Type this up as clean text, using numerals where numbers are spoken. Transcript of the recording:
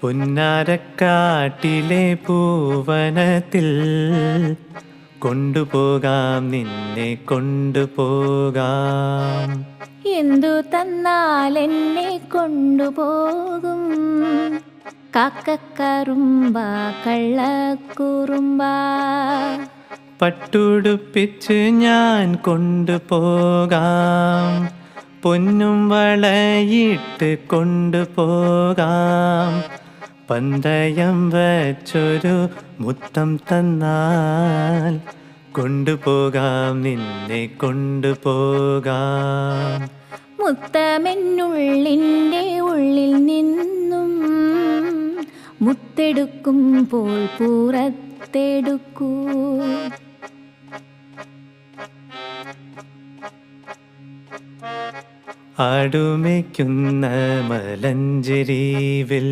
പുന്നാരക്കാട്ടിലെ പൂവനത്തിൽ കൊണ്ടുപോകാം, നിന്നെ കൊണ്ടുപോകാം. എന്തു തന്നാൽ എന്നെ കൊണ്ടുപോകും? കാക്കക്കറുമ്പ കള്ളക്കുറുമ്പ. പട്ടുടുപ്പിച്ച് ഞാൻ കൊണ്ടുപോകാം, പൊന്നും വളയിട്ട് കൊണ്ടുപോകാം. പന്തയം വച്ചൊരു മുത്തം തന്നാൽ കൊണ്ടുപോകാം, നിന്നെ കൊണ്ടുപോകാം. മുത്തമെന്നുള്ളിൻ്റെ ഉള്ളിൽ നിന്നും മുത്തെടുക്കുമ്പോൾ പുറത്തെടുക്കൂ. ആടുമേയ്ക്കുന്ന മലഞ്ചെരിവിൽ